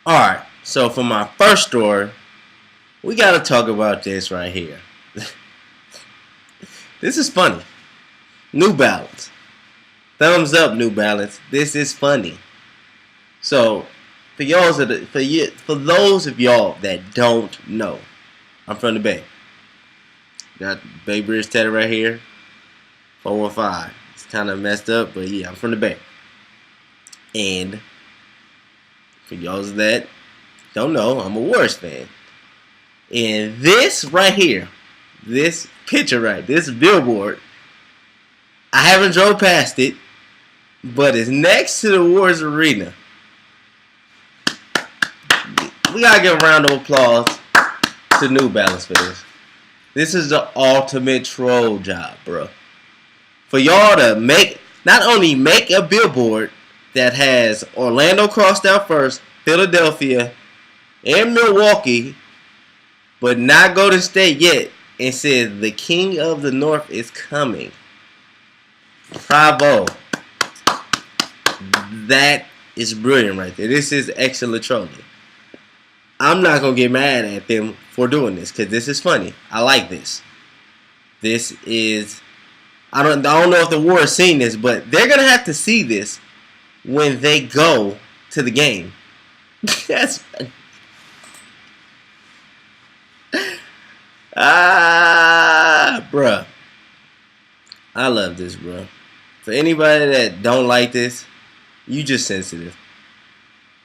Alright, so for my first story, we gotta talk about this right here. This is funny. New Balance. Thumbs up, New Balance. This is funny. So, for those of y'all that don't know, I'm from the Bay. Got Bay Bridge tatted right here. 415. It's kind of messed up, but yeah, I'm from the Bay. And for y'all that don't know, I'm a Warriors fan. And this right here, this picture this billboard, I haven't drove past it, but it's next to the Warriors Arena. We gotta give a round of applause to New Balance for this. This is the ultimate troll job, bro. For y'all to not only make a billboard that has Orlando crossed out first, Philadelphia, and Milwaukee, but not Golden State yet, and says the King of the North is coming. Bravo. That is brilliant right there. This is excellent trolling. I'm not going to get mad at them for doing this because this is funny. I like this. This is... I don't know if the Warriors seen this, but they're going to have to see this when they go to the game. That's... bruh. I love this, bruh. For anybody that don't like this, you just sensitive.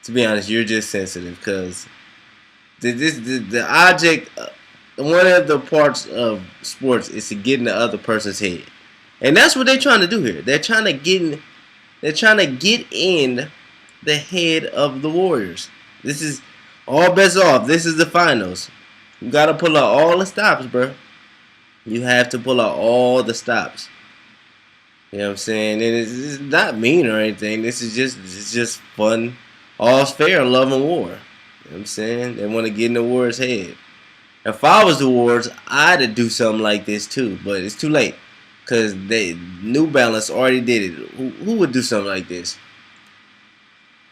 To be honest, you're just sensitive because the object, one of the parts of sports is to get in the other person's head, and that's what they're trying to do here. They're trying to get in the head of the Warriors. This is all bets off. This is the finals. You gotta pull out all the stops, bro. You have to pull out all the stops. You know what I'm saying? And it's not mean or anything. This is just fun. All's fair in love and war. You know what I'm saying? They want to get in the Warriors' head. If I was the Warriors, I'd do something like this too. But it's too late. Because New Balance already did it. Who would do something like this?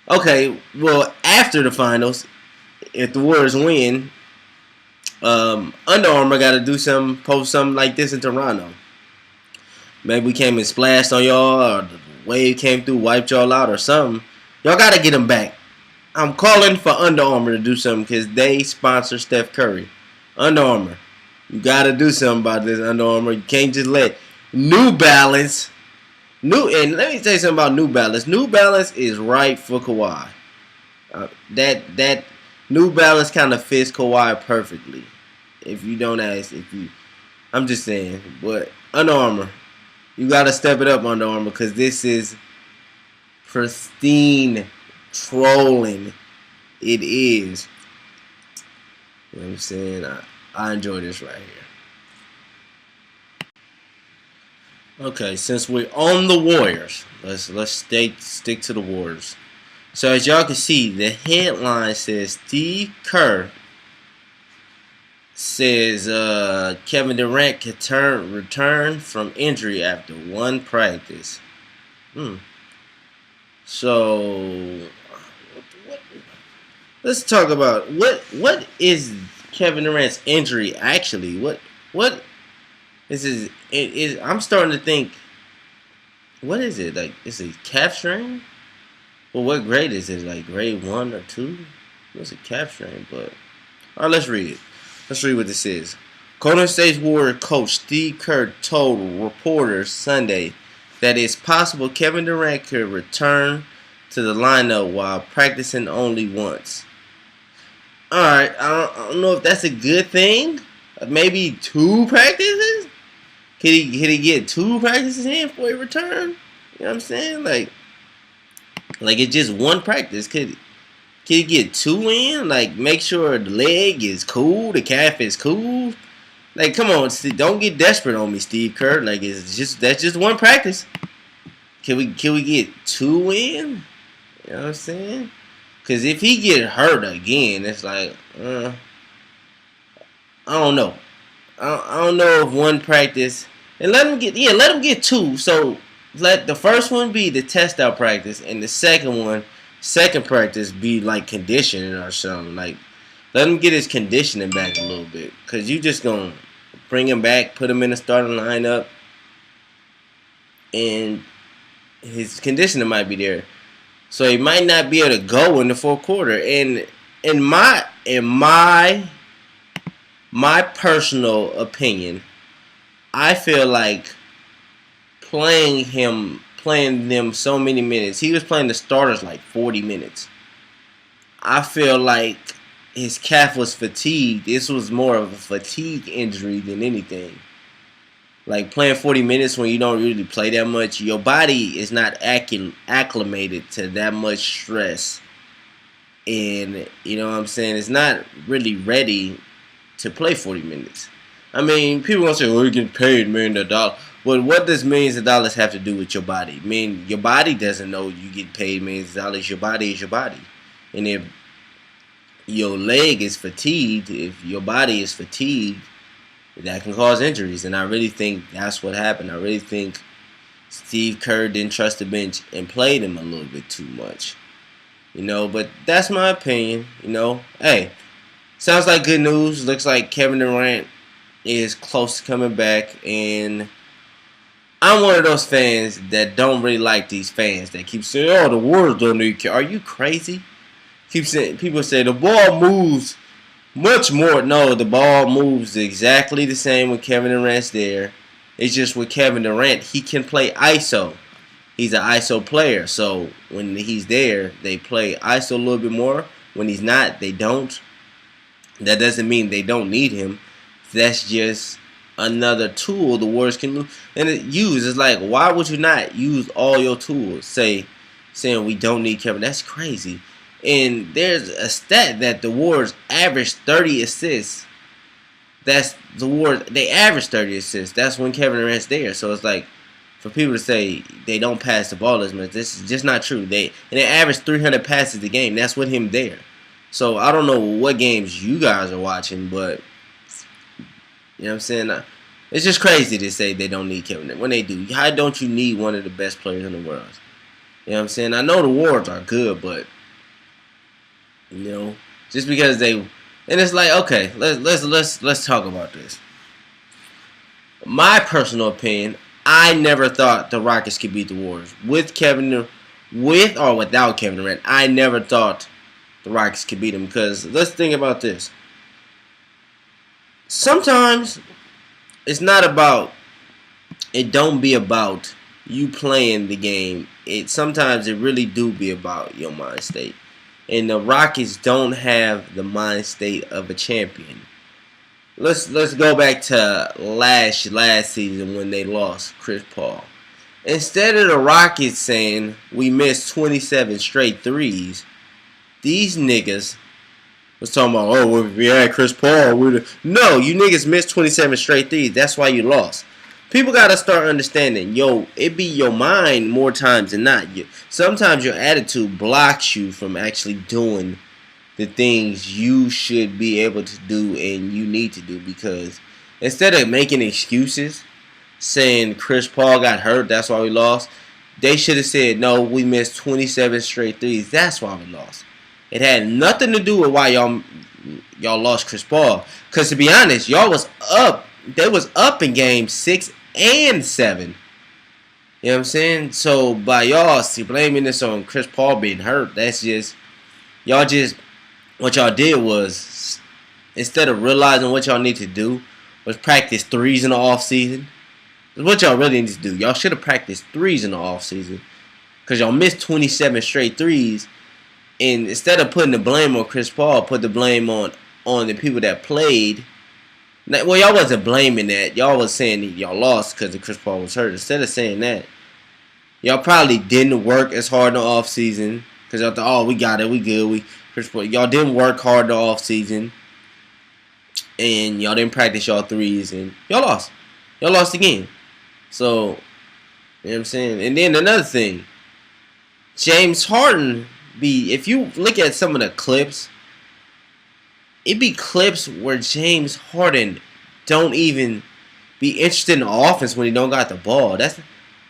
Okay, well, after the finals, if the Warriors win, Under Armour got to do something, post something like this in Toronto. Maybe we came and splashed on y'all, or the wave came through, wiped y'all out, or something. Y'all got to get them back. I'm calling for Under Armour to do something because they sponsor Steph Curry. Under Armour. You got to do something about this, Under Armour. You can't just let New Balance. And let me tell you something about New Balance. New Balance is right for Kawhi. That New Balance kind of fits Kawhi perfectly. If you don't ask, I'm just saying. But Under Armour. You got to step it up, Under Armour, because this is pristine trolling. It is. You know what I'm saying? I enjoy this right here. Okay, since we're on the Warriors, let's stick to the Warriors. So as y'all can see, the headline says Steve Kerr says Kevin Durant can return from injury after one practice. So let's talk about what is Kevin Durant's injury actually? What this is I'm starting to think, what is it? Like, is it calf strain? Well, what grade is it? Like grade 1 or 2? What's a calf strain? But alright, let's read it. Let's read what this is. Golden State Warriors coach Steve Kerr told reporters Sunday that it's possible Kevin Durant could return to the lineup while practicing only once. Alright, I don't know if that's a good thing. Maybe 2 practices? Can he get 2 practices in before he return? You know what I'm saying? Like it's just one practice. Can he get 2 in? Like, make sure the leg is cool, the calf is cool. Like, come on, don't get desperate on me, Steve Kerr. Like, that's just one practice. Can we get 2 in? You know what I'm saying? Because if he get hurt again, it's like, I don't know. I don't know if one practice, and let him get 2. So let the first one be the test out practice, and the second one second practice be like conditioning or something. Like, let him get his conditioning back a little bit. Because you just going to bring him back, put him in the starting lineup, and his conditioning might be there. So he might not be able to go in the fourth quarter. And in my personal opinion, I feel like playing them so many minutes. He was playing the starters like 40 minutes. I feel like his calf was fatigued. This was more of a fatigue injury than anything. Like playing 40 minutes when you don't really play that much, your body is not acclimated to that much stress. And, you know what I'm saying, it's not really ready to play 40 minutes. I mean, people going to say, oh, you get paid $1,000,000. But what does millions of dollars have to do with your body? I mean, your body doesn't know you get paid millions of dollars. Your body is your body. And if your leg is fatigued, if your body is fatigued, that can cause injuries. And I really think that's what happened. I really think Steve Kerr didn't trust the bench and played him a little bit too much. You know, but that's my opinion. You know, hey, sounds like good news. Looks like Kevin Durant is close to coming back. And I'm one of those fans that don't really like these fans that keep saying, oh, the Warriors don't need Kyrie. Are you crazy? Keep saying, people say the ball moves much more. No, the ball moves exactly the same when Kevin Durant's there. It's just with Kevin Durant, he can play ISO. He's an ISO player. So when he's there, they play ISO a little bit more. When he's not, they don't. That doesn't mean they don't need him. That's just another tool the Warriors can use. It's like, why would you not use all your tools? Saying we don't need Kevin. That's crazy. And there's a stat that the Warriors average 30 assists. That's the Warriors. They average 30 assists. That's when Kevin Durant's there. So it's like, for people to say they don't pass the ball as much, this is just not true. They average 300 passes a game. That's with him there. So I don't know what games you guys are watching, but you know what I'm saying? It's just crazy to say they don't need Kevin Durant. When they do, how don't you need one of the best players in the world? You know what I'm saying? I know the Warriors are good, but you know, just because they, and it's like, okay, let's talk about this. My personal opinion, I never thought the Rockets could beat the Warriors with or without Kevin Durant. I never thought the Rockets could beat them because let's think about this. Sometimes it's not about, it don't be about you playing the game. Sometimes it really do be about your mind state. And the Rockets don't have the mind state of a champion. Let's go back to last season when they lost Chris Paul. Instead of the Rockets saying we missed 27 straight threes, these niggas was talking about, oh, well, if we had Chris Paul, no, you niggas missed 27 straight threes. That's why you lost. People got to start understanding, it be your mind more times than not. Sometimes your attitude blocks you from actually doing the things you should be able to do and you need to do, because instead of making excuses, saying Chris Paul got hurt, that's why we lost, they should have said, no, we missed 27 straight threes, that's why we lost. It had nothing to do with why y'all lost Chris Paul. Because to be honest, y'all was up. They was up in game 6 and 7. You know what I'm saying? So by y'all blaming this on Chris Paul being hurt, that's just, what y'all did was, instead of realizing what y'all need to do, was practice threes in the offseason. That's what y'all really need to do. Y'all should have practiced threes in the offseason. Because y'all missed 27 straight threes. And instead of putting the blame on Chris Paul, put the blame on the people that played. Well, y'all wasn't blaming that. Y'all was saying that y'all lost because Chris Paul was hurt. Instead of saying that, y'all probably didn't work as hard in the offseason. Because y'all thought, oh, we got it, we good. Y'all didn't work hard in the offseason. And y'all didn't practice y'all threes. And y'all lost. Y'all lost again. So, you know what I'm saying? And then another thing. James Harden, if you look at some of the clips, it be clips where James Harden don't even be interested in the offense when he don't got the ball. That's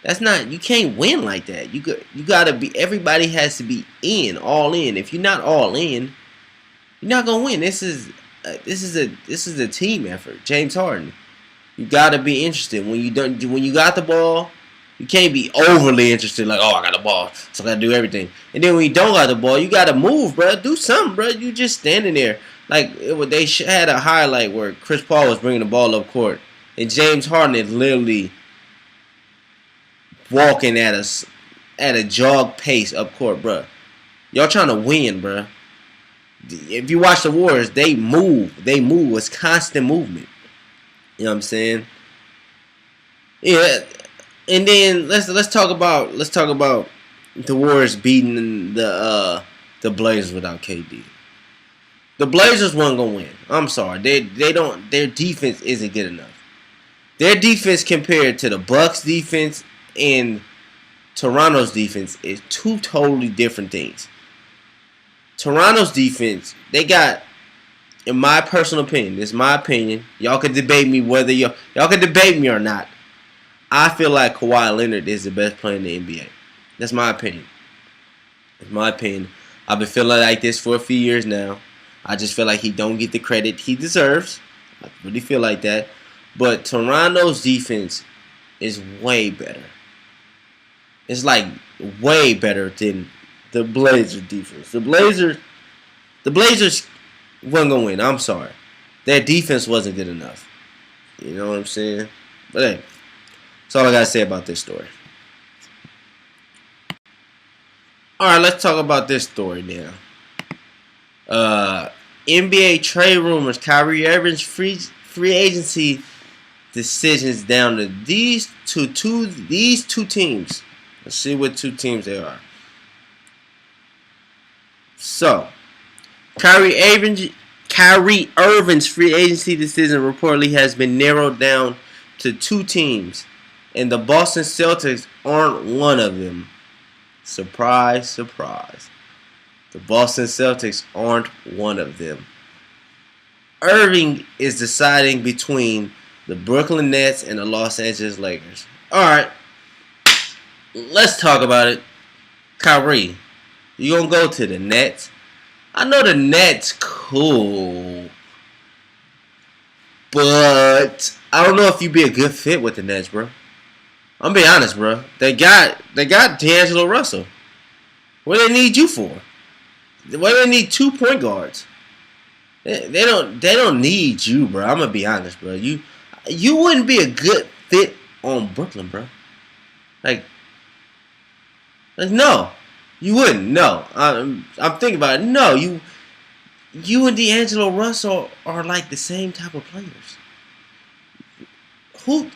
That's not. You can't win like that. You gotta be. Everybody has to be all in. If you're not all in, you're not gonna win. This is a team effort. James Harden. You gotta be interested when you got the ball. You can't be overly interested, like, oh, I got the ball, so I gotta do everything. And then when you don't got the ball, you gotta move, bro. Do something, bro. You just standing there. Like, they had a highlight where Chris Paul was bringing the ball up court, and James Harden is literally walking at a jog pace up court, bro. Y'all trying to win, bro. If you watch the Warriors, they move. It's constant movement. You know what I'm saying? Yeah. And then let's talk about the Warriors beating the Blazers without KD. The Blazers weren't gonna win. I'm sorry. Their defense isn't good enough. Their defense compared to the Bucks defense and Toronto's defense is two totally different things. Toronto's defense, they got, in my personal opinion, this is my opinion. Y'all can debate me y'all can debate me or not. I feel like Kawhi Leonard is the best player in the NBA. That's my opinion. That's my opinion. I've been feeling like this for a few years now. I just feel like he don't get the credit he deserves. I really feel like that. But Toronto's defense is way better. It's like way better than the Blazers defense. The Blazers wasn't gonna win. I'm sorry. Their defense wasn't good enough. You know what I'm saying? But hey, that's all I gotta say about this story. Alright, let's talk about this story now. NBA trade rumors, Kyrie Irving's free agency decisions down to these two teams. Let's see what two teams they are. So, Kyrie Irving's free agency decision reportedly has been narrowed down to two teams, and the Boston Celtics aren't one of them. Surprise, surprise. The Boston Celtics aren't one of them. Irving is deciding between the Brooklyn Nets and the Los Angeles Lakers. Alright, let's talk about it. Kyrie, you gonna go to the Nets? I know the Nets cool, but I don't know if you'd be a good fit with the Nets, bro. I'm gonna be honest, bro. They got D'Angelo Russell. What do they need you for? Why do they need 2 point guards? They don't need you, bro. I'm gonna be honest, bro. You wouldn't be a good fit on Brooklyn, bro. Like no, you wouldn't. No, I'm thinking about it. No, you and D'Angelo Russell are like the same type of players. Who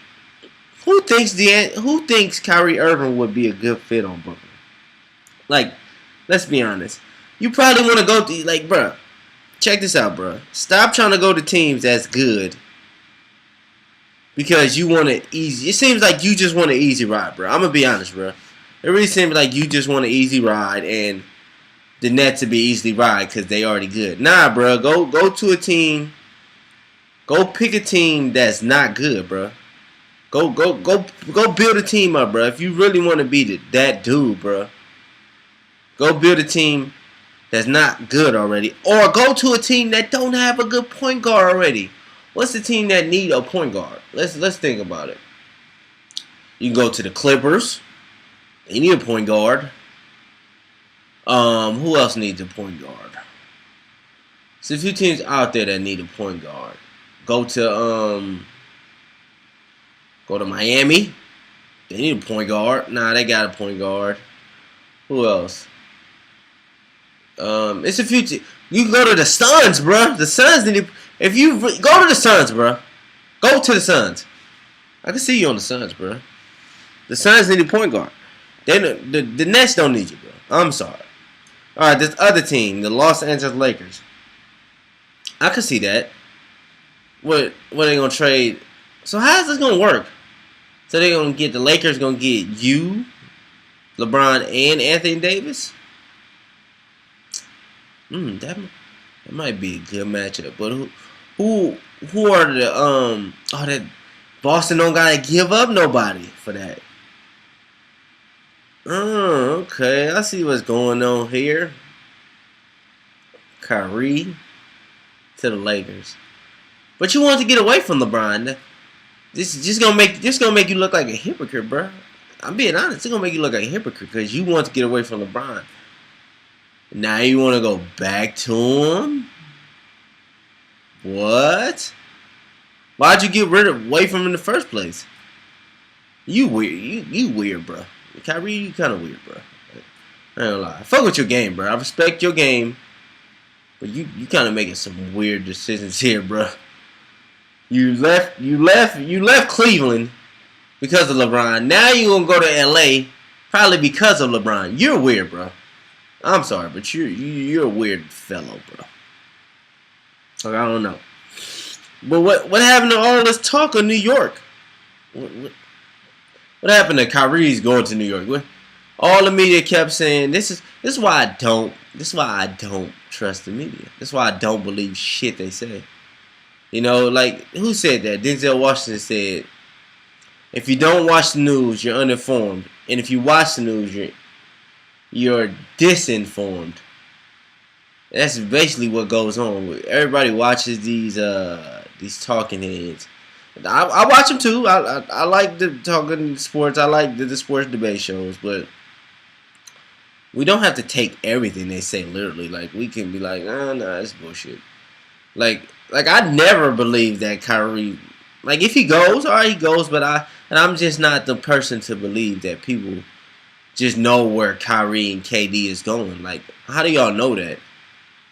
thinks Kyrie Irving would be a good fit on Brooklyn? Like, let's be honest. You probably want to go to, like, bro. Check this out, bro. Stop trying to go to teams that's good because you want an easy. It seems like you just want an easy ride, bro. I'm gonna be honest, bro. It really seems like you just want an easy ride and the Nets to be easily ride because they already good. Nah, bro. Go to a team. Go pick a team that's not good, bro. Go build a team up, bro. If you really want to be that dude, bro. Go build a team that's not good already. Or go to a team that don't have a good point guard already. What's the team that need a point guard? Let's think about it. You can go to the Clippers. They need a point guard. Who else needs a point guard? There's a few teams out there that need a point guard. Go to Miami. They need a point guard. Nah, they got a point guard. Who else? It's a few. You can go to the Suns, bro. The Suns need. If you go to the Suns, bro, go to the Suns. I can see you on the Suns, bro. The Suns need a point guard. The Nets don't need you, bro. I'm sorry. All right, this other team, the Los Angeles Lakers. I can see that. What are they gonna trade? So how's this gonna work? So they're gonna get the Lakers gonna get you, LeBron, and Anthony Davis. That might be a good matchup. But who are the that Boston don't gotta give up nobody for that. Oh, okay. I see what's going on here. Kyrie to the Lakers. But you want to get away from LeBron. This is just gonna make you look like a hypocrite, bro. I'm being honest. It's gonna make you look like a hypocrite because you want to get away from LeBron. Now you want to go back to him? What? Why'd you get away from him in the first place? You weird. You weird, bro. Kyrie, you kind of weird, bro. I ain't gonna lie. Fuck with your game, bro. I respect your game, but you kind of making some weird decisions here, bro. You left Cleveland because of LeBron. Now you gonna go to LA probably because of LeBron. You're weird, bro. I'm sorry, but you're a weird fellow, bro. Like, I don't know. But what happened to all this talk of New York? What happened to Kyrie's going to New York? All the media kept saying this is why I don't trust the media. This is why I don't believe shit they say. You know, like, who said that? Denzel Washington said, if you don't watch the news, you're uninformed, and if you watch the news, you're disinformed. That's basically what goes on. Everybody watches these talking heads. I watch them too. I like the talking sports. I like the sports debate shows, but we don't have to take everything they say literally. Like, we can be like, oh, no, that's bullshit. Like I never believed that Kyrie. Like, if he goes, all right, he goes. But I'm just not the person to believe that people just know where Kyrie and KD is going. Like, how do y'all know that?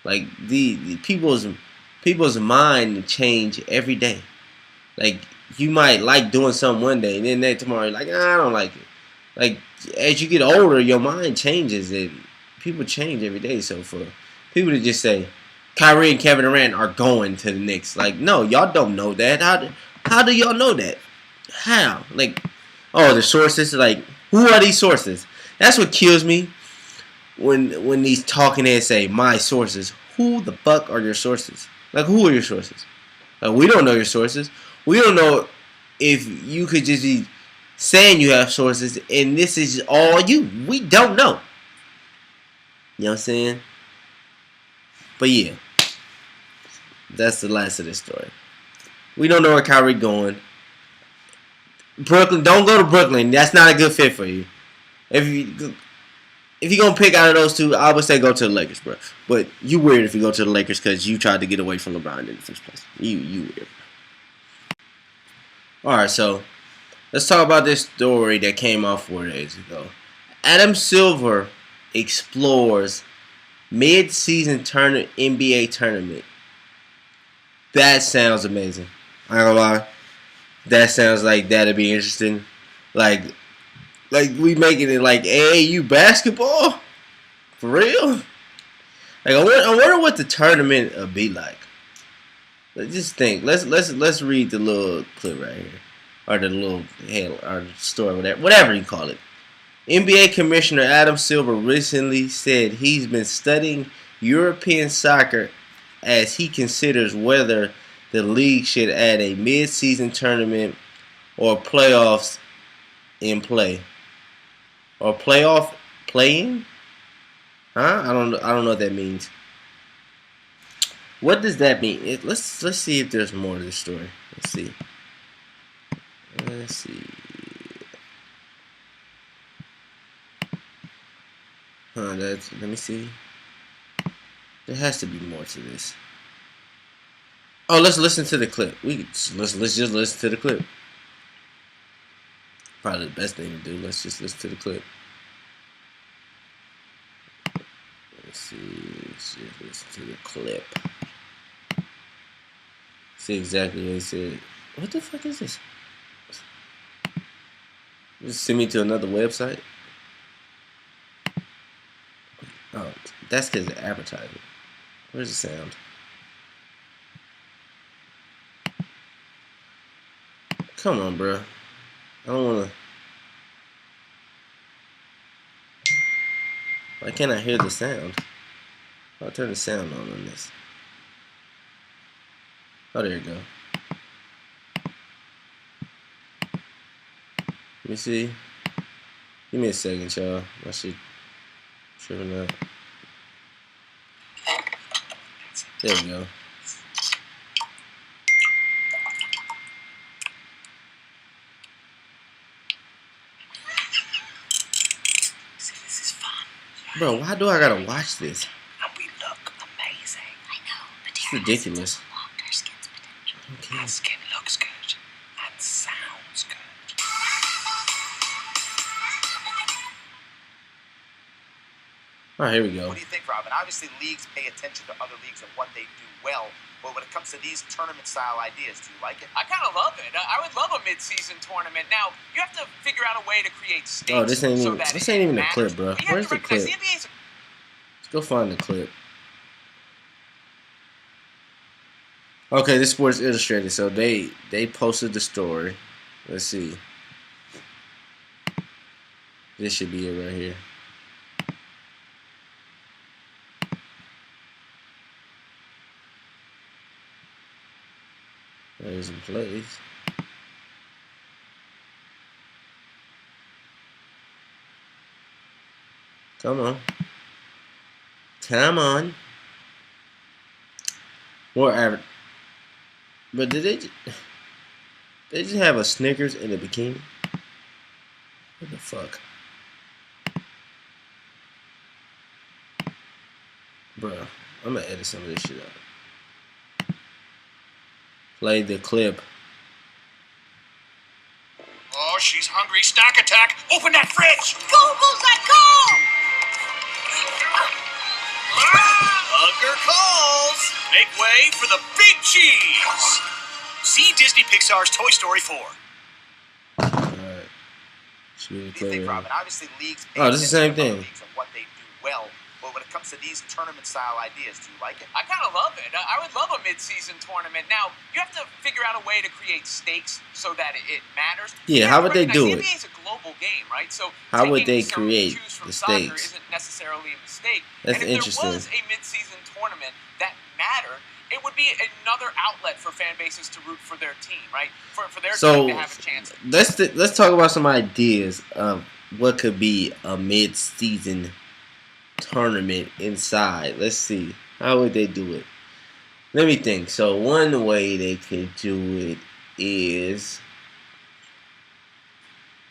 Like, the people's mind change every day. Like, you might like doing something one day, and then tomorrow you're like, I don't like it. Like, as you get older, your mind changes, and people change every day. So for people to just say Kyrie and Kevin Durant are going to the Knicks, like, no, y'all don't know that. How do y'all know that? How? Like, oh, the sources. Like, who are these sources? That's what kills me when these talking heads say my sources. Who the fuck are your sources? Like, who are your sources? Like, we don't know your sources. We don't know if you could just be saying you have sources and this is all you. We don't know. You know what I'm saying? But yeah, that's the last of this story. We don't know where Kyrie going. Brooklyn, don't go to Brooklyn. That's not a good fit for you. If you're going to pick out of those two, I would say go to the Lakers, bro. But you weird if you go to the Lakers because you tried to get away from LeBron in the first place. You weird. Alright, so let's talk about this story that came out 4 days ago. Adam Silver explores mid-season NBA tournament. That sounds amazing. I ain't gonna lie. That sounds like that'd be interesting. Like we making it like AAU basketball? For real? Like, I wonder what the tournament will be like. Let's just think. Let's read the little clip right here, or the little head, or the story, whatever you call it. NBA Commissioner Adam Silver recently said he's been studying European soccer as he considers whether the league should add a mid-season tournament or playoffs in play. Or playoff playing? Huh? I don't know what that means. What does that mean? Let's see if there's more to the story. Let's see. Let me see. There has to be more to this. Oh, let's listen to the clip. Let's just listen to the clip. Probably the best thing to do. Let's just listen to the clip. Let's see. Let's just listen to the clip. See exactly what he said. What the fuck is this? Just send me to another website. Oh, that's because of advertising. Where's the sound? Come on, bro. I don't want to. Why can't I hear the sound? I'll turn the sound on this. Oh, there you go. Let me see. Give me a second, y'all. My shit tripping out. There we go. See, this is fun. Bro, why do I gotta watch this? And we look amazing. I know, but it's ridiculous. Our skin's potential. Okay. Our skin looks good and sounds good. Alright, here we go. What do you think, Robin? Obviously, leagues pay attention to other leagues and what they do well. But when it comes to these tournament-style ideas, do you like it? I kind of love it. I would love a mid-season tournament. Now, you have to figure out a way to create stakes. Oh, this ain't even, so this ain't even a clip, bro. Where's the clip? Let's go find the clip. Okay, this Sports Illustrated. So they posted the story. Let's see. This should be it right here. There's some plays. Come on. Come on. More average. But did they just have a Snickers in a bikini? What the fuck? Bruh, I'm gonna edit some of this shit out. Play the clip. Oh, she's hungry. Snack attack. Open that fridge. Go, Bullseye, go! Hunger calls. Make way for the big cheese. See Disney Pixar's Toy Story 4. Alright. What do you think, Robin? Obviously, leagues pay oh, this is the same attention to other thing. leagues and what they do well. But when it comes to these tournament-style ideas, do you like it? I kind of love it. I would love a mid-season tournament. Now, you have to figure out a way to create stakes so that it matters. Yeah, how would they do it? The NBA is a global game, right? So how would they some create cues from the soccer stakes? isn't necessarily a mistake. That's and if interesting. there was a mid-season tournament that mattered, it would be another outlet for fan bases to root for their team, right? For their team to have a chance. Let's talk about some ideas of what could be a mid-season tournament inside. Let's see. How would they do it? Let me think. So one way they could do it is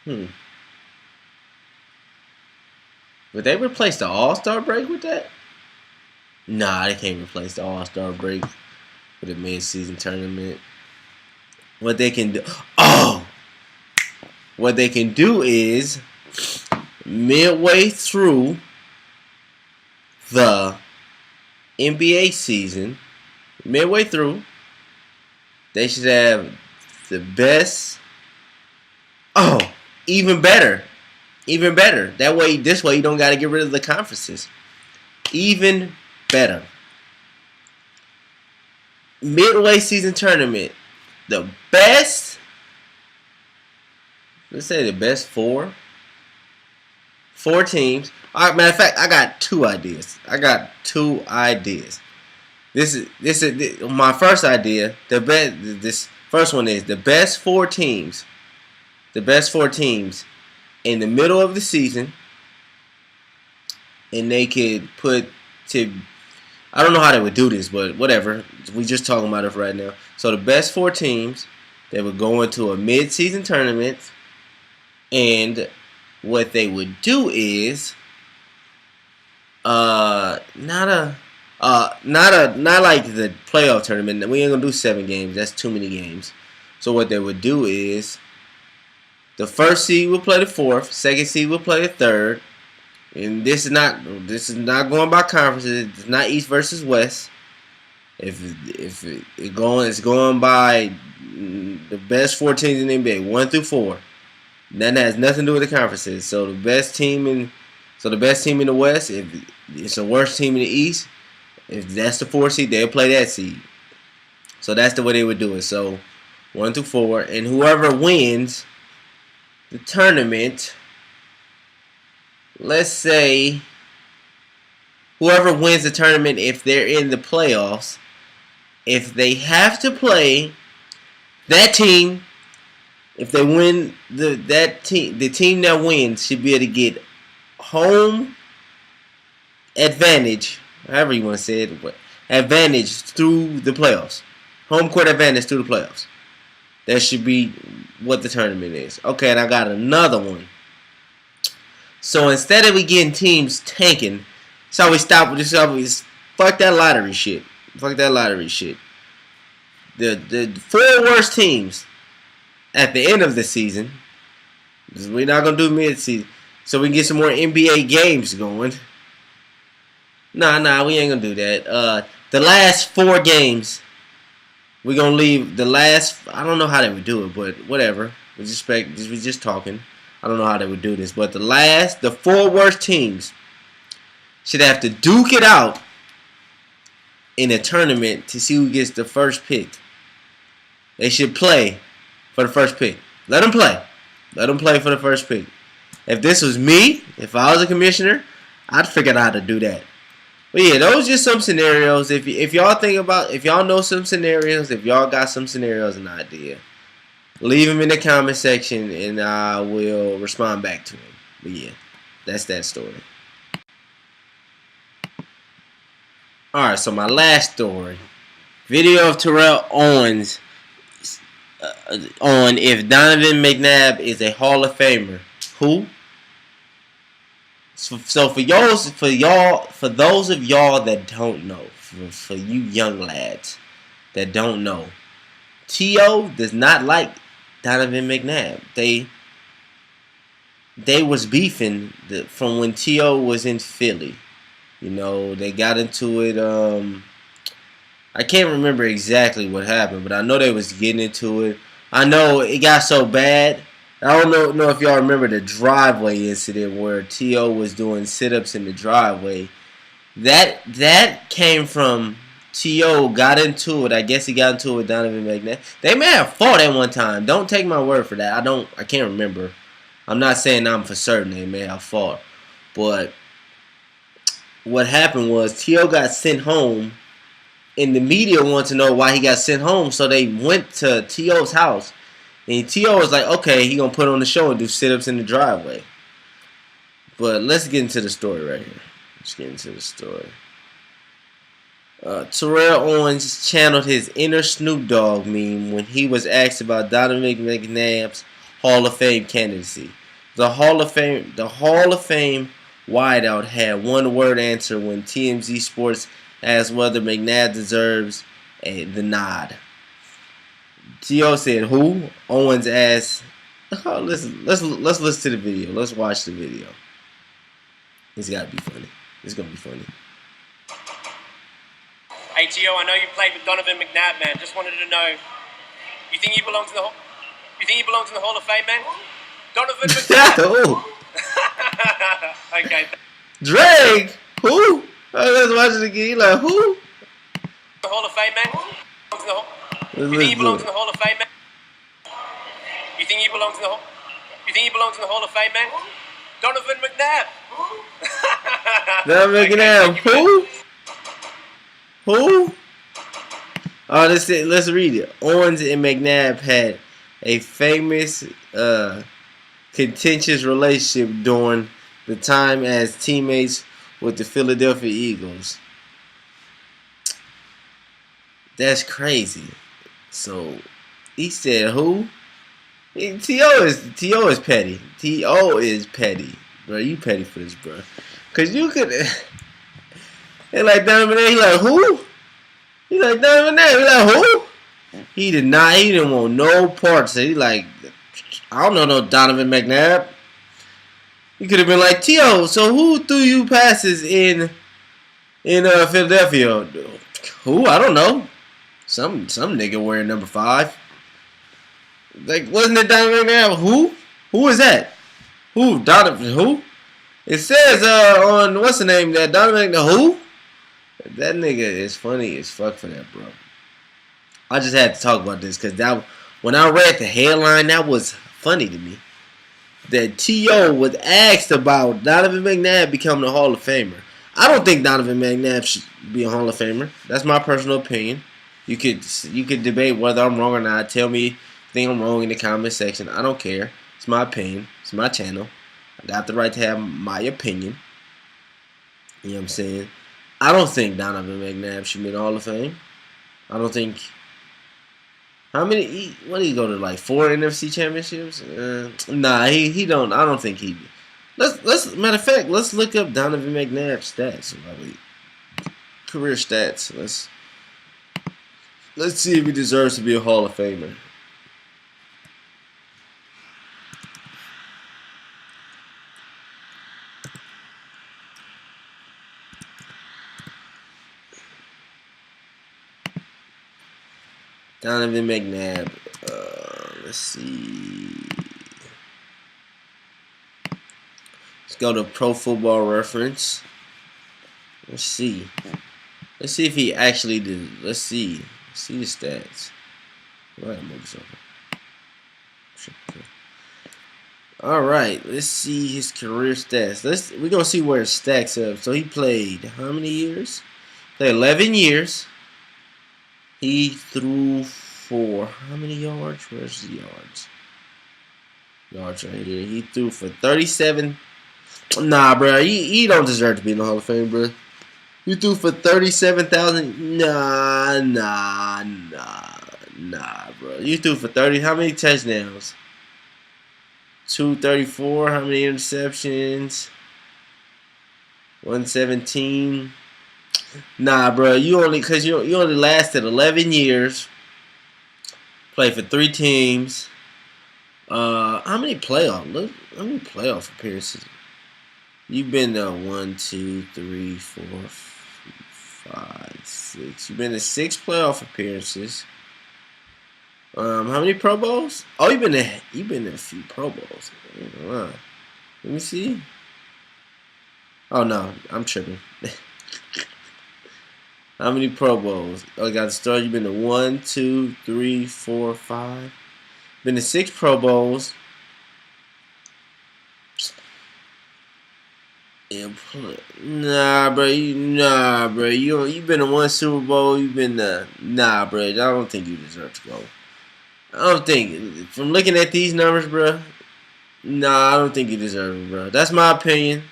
would they replace the All-Star break with that? Nah, they can't replace the All-Star break with a mid-season tournament. What they can do what they can do is midway through the NBA season, midway through, they should have the best. Oh, even better. Even better. This way you don't got to get rid of the conferences. Even better. Midway season tournament. The best, let's say the best four teams. All right, matter of fact, I got two ideas. This is my first idea. This first one is the best four teams. The best four teams in the middle of the season, and they could put to. I don't know how they would do this, but whatever. We just talking about it right now. So the best four teams, they would go into a mid-season tournament, and what they would do is not like the playoff tournament. We ain't gonna do 7 games. That's too many games. So what they would do is the first seed will play the fourth, second seed will play the third, and this is not going by conferences. It's not East versus West. It's going by the best 4 teams in the NBA, 1 through 4. That has nothing to do with the conferences. So the best team in the West, if it's the worst team in the East, if that's the 4 seed, they'll play that seed. So that's the way they would do it. So 1 through 4, and whoever wins the tournament, let's say whoever wins the tournament, if they're in the playoffs, if they have to play that team If they win, the team that wins should be able to get home advantage, however you want to say it, but advantage through the playoffs. Home court advantage through the playoffs. That should be what the tournament is. Okay, and I got another one. So instead of we getting teams tanking, so we stop with this. Fuck that lottery shit. Fuck that lottery shit. The 4 worst teams at the end of the season. We're not gonna do mid-season, so we can get some more NBA games going. Nah, we ain't gonna do that. The last 4 games, we're gonna leave the last. I don't know how they would do it, but whatever. We just talking. I don't know how they would do this, but the 4 worst teams should have to duke it out in a tournament to see who gets the first pick. They should play for the first pick. Let them play. Let them play for the first pick. If this was me, if I was a commissioner, I'd figure out how to do that. But yeah, those are just some scenarios. If y'all think about, if y'all know some scenarios, if y'all got some scenarios and idea, leave them in the comment section and I will respond back to them. But yeah, that's that story. Alright, so my last story. Video of Terrell Owens on if Donovan McNabb is a Hall of Famer. Who? So for those of y'all that don't know, for you young lads that don't know, T.O. does not like Donovan McNabb. They was beefing from when T.O. was in Philly. You know, they got into it. I can't remember exactly what happened, but I know they was getting into it. I know it got so bad. I don't know if y'all remember the driveway incident where T.O. was doing sit-ups in the driveway. That came from T.O. got into it. I guess he got into it with Donovan McNabb. They may have fought at one time. Don't take my word for that. I can't remember. I'm not saying I'm for certain they may have fought. But what happened was T.O. got sent home. And the media wanted to know why he got sent home. So they went to T.O.'s house. And T.O. was like, okay, he going to put on the show and do sit-ups in the driveway. But let's get into the story right here. Let's get into the story. Terrell Owens channeled his inner Snoop Dogg meme when he was asked about Donovan McNabb's Hall of Fame candidacy. The Hall of Fame wideout had one-word answer when TMZ Sports asked whether McNabb deserves the nod. T.O. said, "Who?" Owens asked. Oh, listen, let's listen to the video. Let's watch the video. It's gotta be funny. It's gonna be funny. Hey, T.O., I know you played with Donovan McNabb, man. Just wanted to know, you think he belongs in the Hall of Fame, man? Donovan McNabb. Okay. Drake. Who? Let's watch it again. He like who? The Hall of Fame, man. You think he belongs in the Hall of Fame, man? You think he belongs in the Hall of Fame, man? Donovan McNabb. Donovan McNabb. Who? Who? Oh, let's read it. Owens and McNabb had a famous contentious relationship during the time as teammates with the Philadelphia Eagles. That's crazy. So he said who? T.O. is petty. T.O. is petty. Bro, you petty for this, bro. Cause you could they like Donovan McNabb, he like who? He like Donovan McNabb, he like who? He didn't want no parts. He like, I don't know no Donovan McNabb. He could have been like, T.O., so who threw you passes in Philadelphia? Who? I don't know. Some nigga wearing number 5. Like, wasn't it Donovan McNabb? Who? Who is that? Who? Donovan? Who? It says on what's the name? That Donovan McNabb. Who? That nigga is funny as fuck for that, bro. I just had to talk about this because when I read the headline, that was funny to me. That T.O. was asked about Donovan McNabb becoming a Hall of Famer. I don't think Donovan McNabb should be a Hall of Famer. That's my personal opinion. You could debate whether I'm wrong or not. Tell me think I'm wrong in the comment section. I don't care. It's my opinion. It's my channel. I got the right to have my opinion. You know what I'm saying? I don't think Donovan McNabb should be in the Hall of Fame. I don't think. What did he go to, like 4 NFC championships? Nah, he don't. I don't think he. Let's matter of fact, let's look up Donovan McNabb's stats. Career stats. Let's see if he deserves to be a Hall of Famer. Donovan McNabb. Let's see. Let's go to Pro Football Reference. Let's see. Let's see if he actually did. Let's see. Let's see the stats. All right. Let's see his career stats. We're gonna see where it stacks up. So he played how many years? Played 11 years. He threw for how many yards? Where's the yards? Yards right here. He threw for 37. Nah, bro. He don't deserve to be in the Hall of Fame, bro. You threw for 37,000. Nah, bro. You threw for 30. How many touchdowns? 234. How many interceptions? 117. Nah, bro. You only lasted 11 years. Played for 3 teams. How many playoff appearances? You've been to 1, 2, 3, 4, 5, 6. You've been to 6 playoff appearances. How many Pro Bowls? Oh, you've been to a few Pro Bowls. Let me see. Oh no, I'm tripping. How many Pro Bowls? Oh, I got to start. You've been to 1, 2, 3, 4, 5. Been to 6 Pro Bowls. Nah, bro. You've been to 1 Super Bowl. You've been to bro. I don't think you deserve to go. I don't think. From looking at these numbers, bro. Nah, I don't think you deserve it, bro. That's my opinion.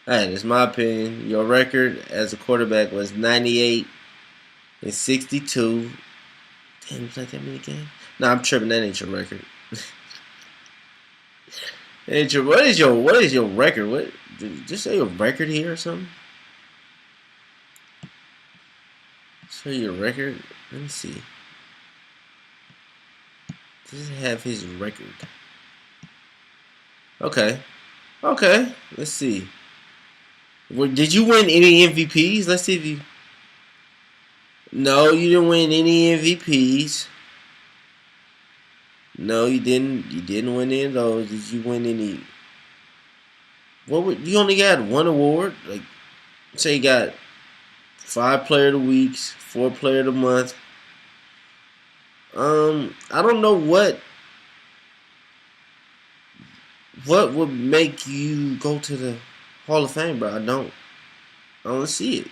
Hey, that's my opinion. Your record as a quarterback was 98 and 62. Damn, you played that many games? Nah, I'm tripping. That ain't your record. What is your record? What? Did you just say your record here or something? Show your record. Let me see. Does it have his record? Okay. Let's see. Did you win any MVPs? Let's see if you. No, you didn't win any MVPs. No, you didn't. You didn't win any of those. Did you win any? You only got 1 award. Like, say you got 5 Player of the Weeks, 4 Player of the Month. I don't know what would make you go to the Hall of Fame, bro. I don't see it.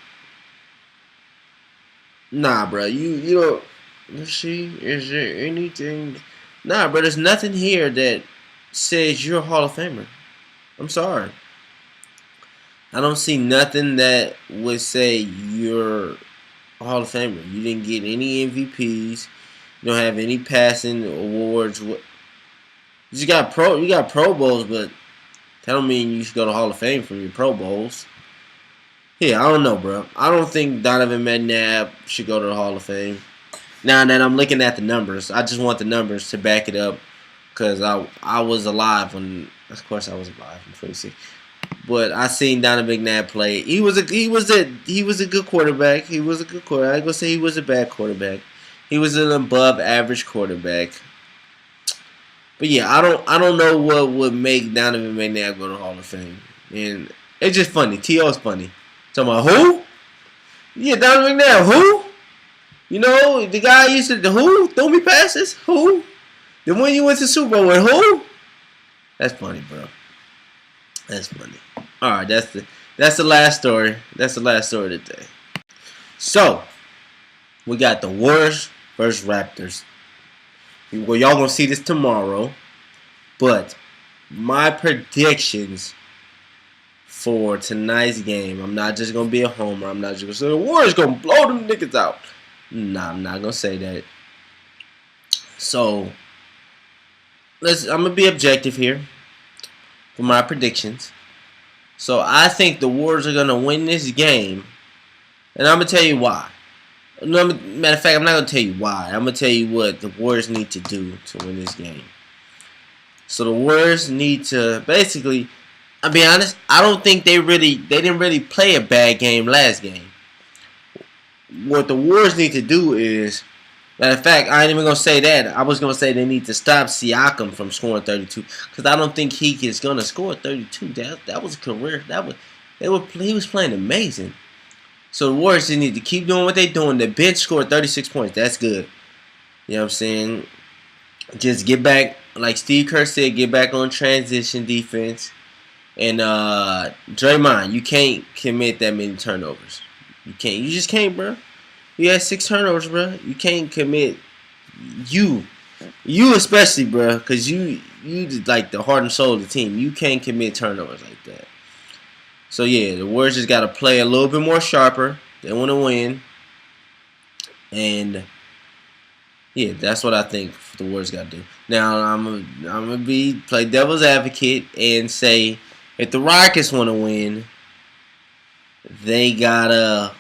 Nah, bro. You don't. Let's see. Is there anything? Nah, bro. There's nothing here that says you're a Hall of Famer. I'm sorry. I don't see nothing that would say you're a Hall of Famer. You didn't get any MVPs. You don't have any passing awards. You got Pro Bowls, but that don't mean you should go to Hall of Fame for your Pro Bowls. Yeah, I don't know, bro. I don't think Donovan McNabb should go to the Hall of Fame. Now that I'm looking at the numbers, I just want the numbers to back it up, because I was alive when, of course, I was alive in 26. But I seen Donovan McNabb play. He was a good quarterback. He was a good quarterback. I ain't gonna say he was a bad quarterback. He was an above average quarterback. But yeah, I don't know what would make Donovan McNabb go to Hall of Fame. And it's just funny. T.O.'s funny. Talking about who? Yeah, Donovan McNabb. Who? You know, the guy used to who? Throw me passes? Who? The one you went to Super Bowl with who? That's funny, bro. That's funny. Alright, that's the last story. That's the last story of the day. So, we got the Warriors versus Raptors. Well, y'all gonna see this tomorrow. But my predictions for tonight's game, I'm not just gonna be a homer. I'm not just gonna say the Warriors gonna blow them niggas out. Nah, I'm not gonna say that. So I'm gonna be objective here for my predictions. So I think the Warriors are gonna win this game, and I'm gonna tell you why. No, matter of fact, I'm not gonna tell you why. I'm gonna tell you what the Warriors need to do to win this game. So the Warriors need to basically, I'll be honest, I don't think they didn't really play a bad game last game. What the Warriors need to do is, matter of fact, I ain't even gonna say that. I was gonna say they need to stop Siakam from scoring 32 because I don't think he is gonna score 32. That was a career. He was playing amazing. So the Warriors just need to keep doing what they're doing. The bench scored 36 points. That's good. You know what I'm saying? Just get back, like Steve Kerr said, get back on transition defense. And Draymond, you can't commit that many turnovers. You can't. You just can't, bro. You had 6 turnovers, bro. You can't commit. You especially, bro, because you like the heart and soul of the team. You can't commit turnovers like that. So yeah, the Warriors just got to play a little bit more sharper. They want to win, and yeah, that's what I think the Warriors got to do. Now I'm gonna play devil's advocate and say if the Rockets want to win, they gotta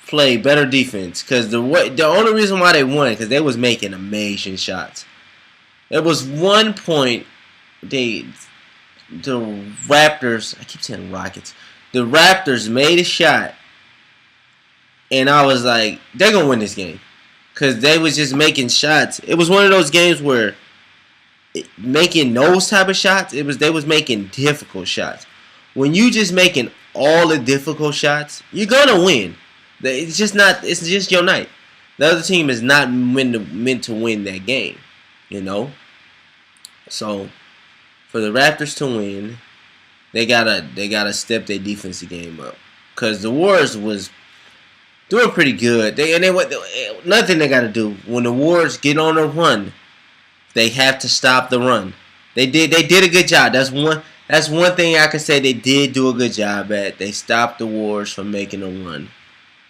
play better defense because the only reason why they won because they was making amazing shots. There was one point the Raptors, I keep saying Rockets, the Raptors made a shot and I was like, they're gonna win this game because they was just making shots. It was one of those games where making those type of shots, they was making difficult shots. When you just making all the difficult shots, you're gonna win. It's just your night. The other team is not meant to win that game, you know. So for the Raptors to win, they gotta step their defensive game up because the Warriors was doing pretty good. Nothing they gotta do when the Warriors get on a run, they have to stop the run. They did a good job. That's one thing I can say they did do a good job at. They stopped the Warriors from making a run.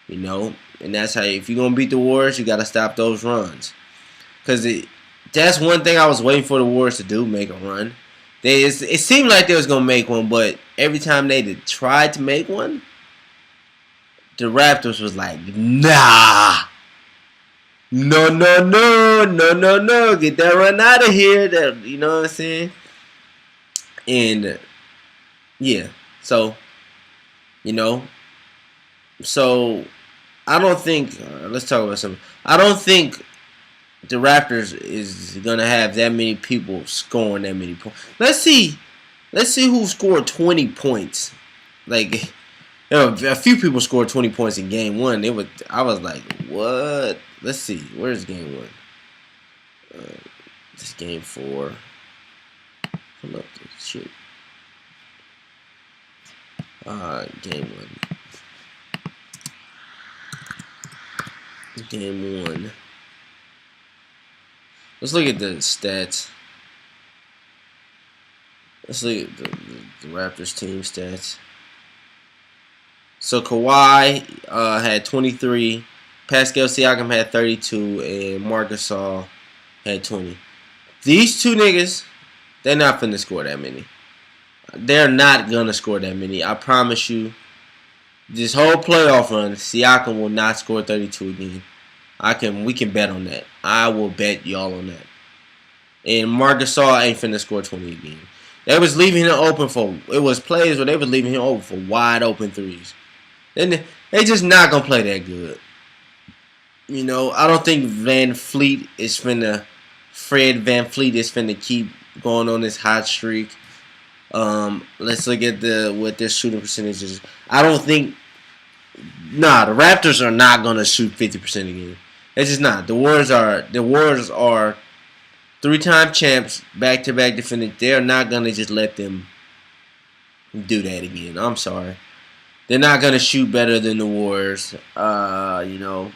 You know, and that's how if you're gonna beat the Warriors, you gotta stop those runs. Cause that's one thing I was waiting for the Warriors to do, make a run. It seemed like they was gonna make one, but every time they tried to make one, the Raptors was like, nah, no, get that run out of here. You know what I'm saying? And yeah, so I don't think. Let's talk about something. I don't think the Raptors is gonna have that many people scoring that many points. Let's see who scored 20 points. Like, a few people scored 20 points in game one. I was like, what? Let's see. Where's game one? This game 4. Hold up, shit. Game 1. Game 1. Let's look at the stats. Let's look at the Raptors team stats. So Kawhi had 23, Pascal Siakam had 32, and Marc Gasol had 20. These two niggas, they're not finna score that many. They're not gonna score that many. I promise you. This whole playoff run, Siakam will not score 32 again. We can bet on that. I will bet y'all on that. And Marc Gasol ain't finna score 20 again. They was leaving him open it was plays where they was leaving him open for wide open threes. And they just not gonna play that good. You know, I don't think Fred VanVleet is finna keep going on this hot streak. Let's look at what their shooting percentages. I don't think. Nah, the Raptors are not gonna shoot 50% again. It's just not. The Warriors are 3-time champs, back-to-back defenders. They're not gonna just let them do that again. I'm sorry. They're not gonna shoot better than the Warriors. You know,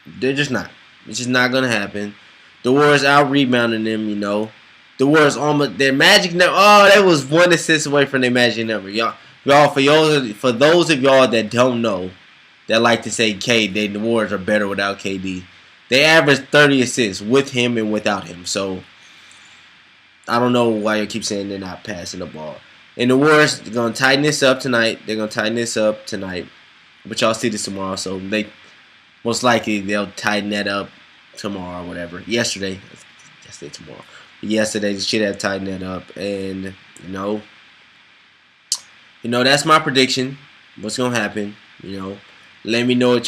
they're just not. It's just not gonna happen. The Warriors out rebounding them. The Warriors almost their magic number. Oh, that was 1 assist away from their magic number. Y'all for those of y'all that don't know, that like to say the Warriors are better without KD. They average 30 assists with him and without him. So I don't know why you keep saying they're not passing the ball. And the Warriors are gonna tighten this up tonight. But y'all see this tomorrow. So they most likely they'll tighten that up tomorrow or whatever. Yesterday, tomorrow. Yesterday, they should have tightened that up. And that's my prediction. What's gonna happen? Let me know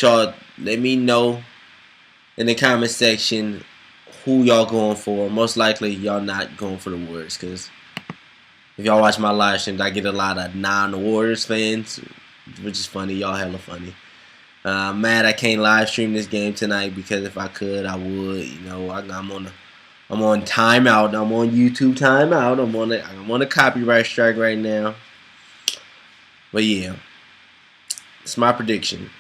let me know in the comment section who y'all going for. Most likely y'all not going for the Warriors, because if y'all watch my live streams, I get a lot of non-Warriors fans, which is funny. Y'all hella funny. I'm mad I can't live stream this game tonight, because if I could, I would. I'm on timeout. I'm on YouTube timeout. I'm on a copyright strike right now. But yeah, it's my prediction.